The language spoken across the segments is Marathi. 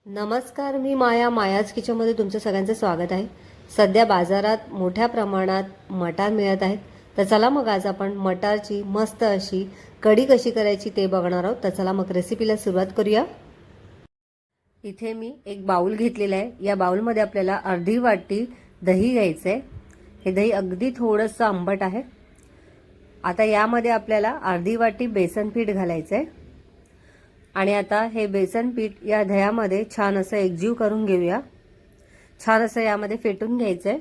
नमस्कार, मी मायाज किचनमध्ये तुमचं सगळ्यांचं स्वागत आहे। सध्या बाजारात मोठ्या प्रमाणात मटार मिळत आहेत, तर चला मग आज आपण मटारची मस्त अशी कढी कशी करायची ते बघणार आहोत। तर चला मग रेसिपीला सुरुवात करूया। इथे मी एक बाउल घेतलेला आहे। या बाउलमध्ये आपल्याला अर्धी वाटी दही घ्यायचं आहे। हे दही अगदी थोडंसं आंबट आहे। आता यामध्ये आपल्याला अर्धी वाटी बेसन पीठ घालायचं आहे आणि आता हे बेसन पीठ या दह्यामध्ये छान असं एकजीव करून घेऊया। छान असं यामध्ये फेटून घ्यायचं आहे।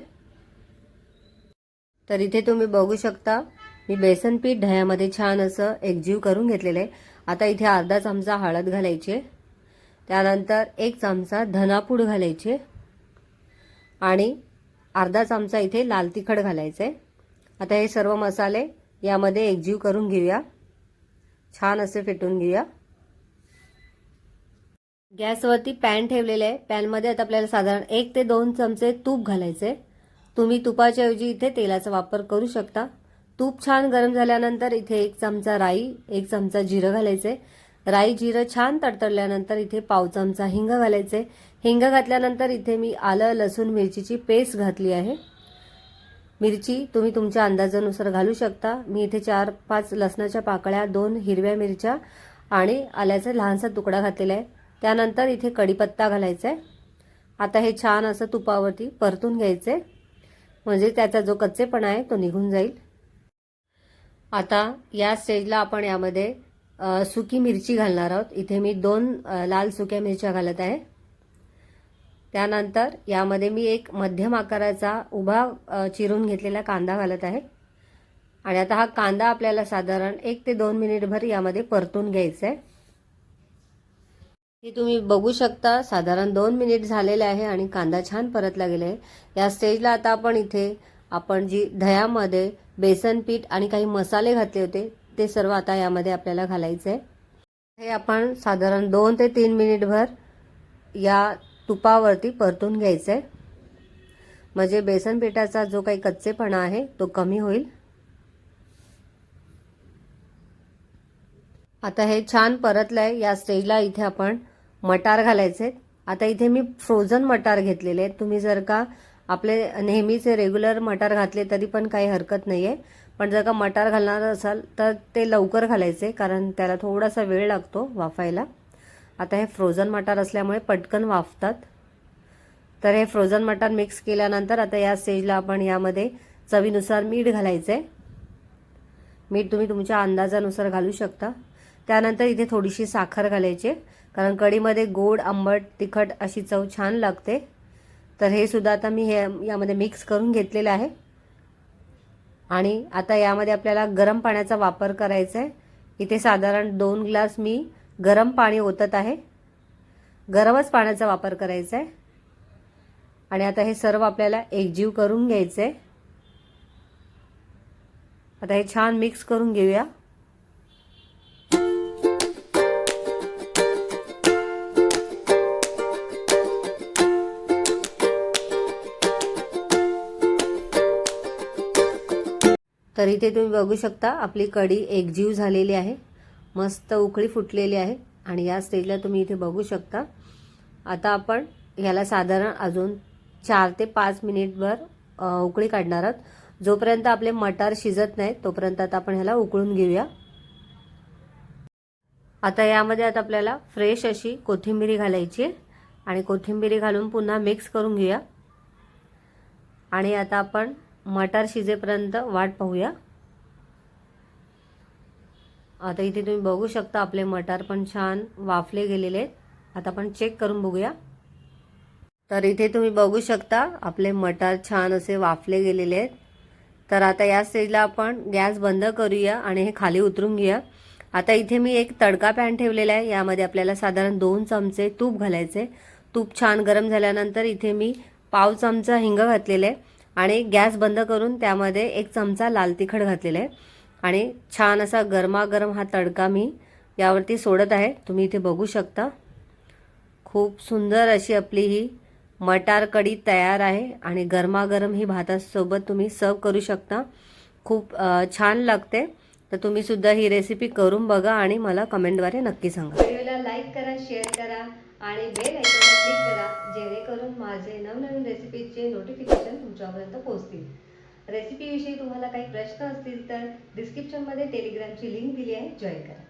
तर इथे तुम्ही बघू शकता मी बेसन पीठ दह्यामध्ये छान असं एकजीव करून घेतलेलं आहे। आता इथे अर्धा चमचा हळद घालायची, त्यानंतर 1 चमचा धनापूड घालायची आणि अर्धा चमचा इथे लाल तिखट घालायचे। आता हे सर्व मसाले यामध्ये एकजीव करून घेऊया, छान असे फेटून घेऊया। गॅसवरती पॅन ठेवलेले आहे। पॅनमध्ये आता आपल्याला साधारण 1 ते 2 चमचे तूप घालायचे। तुम्ही तुपाच्या ऐवजी इथे तेलाचा वापर करू शकता। तूप छान गरम झाल्यानंतर इथे 1 चमचा राई, 1 चमचा जिरं घालायचे। राई जिरं छान तडतडल्यानंतर इथे पाव चमचा हिंग घालायचे। हिंग घातल्यानंतर इथे मी आलं लसूण मिरचीची पेस्ट घातली आहे। मिरची तुम्ही तुमच्या अंदाजानुसार घालू शकता। मी इथे 4-5 लसणाच्या पाकळ्या, 2 हिरव्या मिरच्या आणि आल्याचा लहानसा तुकडा घातलेला आहे। त्यानंतर इथे कढीपत्ता घालायचा आहे। आता हे छान असं तुपावरती परतून घ्यायचे, म्हणजे त्याचा जो कच्चेपणा आहे तो निघून जाईल। आता या स्टेजला आपण यामध्ये सुकी मिरची घालणार आहोत। इथे मी 2 लाल सुक्या मिरच्या घालत आहे। त्यानंतर यामध्ये मी एक मध्यम आकाराचा उभा चिरून घेतलेला कांदा घालत आहे आणि आता हा कांदा आपल्याला साधारण 1 ते 2 मिनिटभर यामध्ये परतून घ्यायचा आहे। हे तुम्ही बघू शकता साधारण 2 मिनिट झालेले आहे आणि कांदा छान परतला गेला आहे। या स्टेजला आता आपण जी दह्यामध्ये बेसन पीठ आणि काही मसाले घातले होते ते सर्व आता यामध्ये आपल्याला घालायचे आहे। हे आपण साधारण 2 ते 3 मिनिटभर या तुपावरती परतून घ्यायचे आहे, म्हणजे बेसन पिठाचा जो काही कच्चेपणा आहे तो कमी होईल। आता हे छान परतलंय। या स्टेजला इथे आपण मटार घालायचे। आता इथे मी फ्रोझन मटार घेतलेले आहेत। तुम्ही जर का आपले नेहमीचे रेग्युलर मटार घातले तरी पण काही हरकत नाहीये, पण जर का मटार घालणार असाल तर ते लवकर घालायचे, कारण त्याला थोडासा वेळ लागतो वाफायला। आता हे फ्रोझन मटार असल्यामुळे पटकन वाफतात। तर हे फ्रोझन मटार मिक्स केल्यानंतर आता या स्टेजला आपण यामध्ये चवीनुसार मीठ घालायचे। मीठ तुम्ही तुमच्या अंदाजानुसार घालू शकता। त्यानंतर इथे थोडीशी साखर घालायची, कारण कढीमध्ये गोड आंबट तिखट अशी चव छान लागते। तर हे सुद्धा आता मी यामध्ये मिक्स करून घेतलेलं आहे आणि आता यामध्ये आपल्याला गरम पाण्याचा वापर करायचा आहे। इथे साधारण 2 ग्लास मी गरम पाणी ओतत आहे। गरमच पाण्याचा वापर करायचा आहे आणि आता हे सर्व आपल्याला एकजीव करून घ्यायचे आहे। आता हे छान मिक्स करून घेऊया। तर इथे तुम्ही बघू शकता आपली कढी एकजीव झालेली आहे, मस्त उकळी फुटलेली आहे आणि या स्टेजला तुम्ही इथे बघू शकता। आता आपण याला साधारण अजून 4 ते 5 मिनिटभर उकळी काढणार आहोत। जोपर्यंत आपले मटार शिजत नाहीत तोपर्यंत आता आपण ह्याला उकळून घेऊया। आता यामध्ये आता आपल्याला फ्रेश अशी कोथिंबीर घालायची आणि कोथिंबीर घालून पुन्हा मिक्स करून घेऊया आणि आता आपण मटार शिजेपर्यंत वाट पाहूया। आता इथे तुम्ही बघू शकता आपले मटार पण छान वाफले गेलेले आहेत। आता आपण चेक करून बघूया। तर इथे तुम्ही बघू शकता आपले मटार छान असे वाफले गेलेले आहेत। तर आता या स्टेजला आपण गॅस बंद करूया आणि हे खाली उतरून घेऊया। आता इथे मी एक तडका पॅन ठेवलेला आहे। यामध्ये आपल्याला साधारण 2 चमचे तूप घालायचे। तूप छान गरम झाल्यानंतर इथे मी पाव चमचा हिंग घातलेला आहे आणि गॅस बंद करून त्यामध्ये 1 चमचा लाल तिखट घातलेला आहे आणि छान असा गरमागरम हा तडका मी यावरती सोडत आहे। तुम्ही इथे बघू शकता खूप सुंदर अशी आपली ही मटार कढी तयार आहे आणि गरमागरम ही भातासोबत तुम्ही सर्व करू शकता। खूप छान लागते। तर तुम्ही सुद्धा ही रेसिपी करून बघा आणि मला कमेंटद्वारे नक्की सांगा। व्हिडिओला लाईक करा, शेअर करा आणि बेल आयकॉनला क्लिक करा, जेणेकरून माझे नवनवीन रेसिपीचे नोटिफिकेशन तुमच्यापर्यंत पोहोचतील. रेसिपीविषयी तुम्हाला काही प्रश्न असतील तर डिस्क्रिप्शनमध्ये टेलिग्रामची लिंक दिली आहे, जॉईन करा.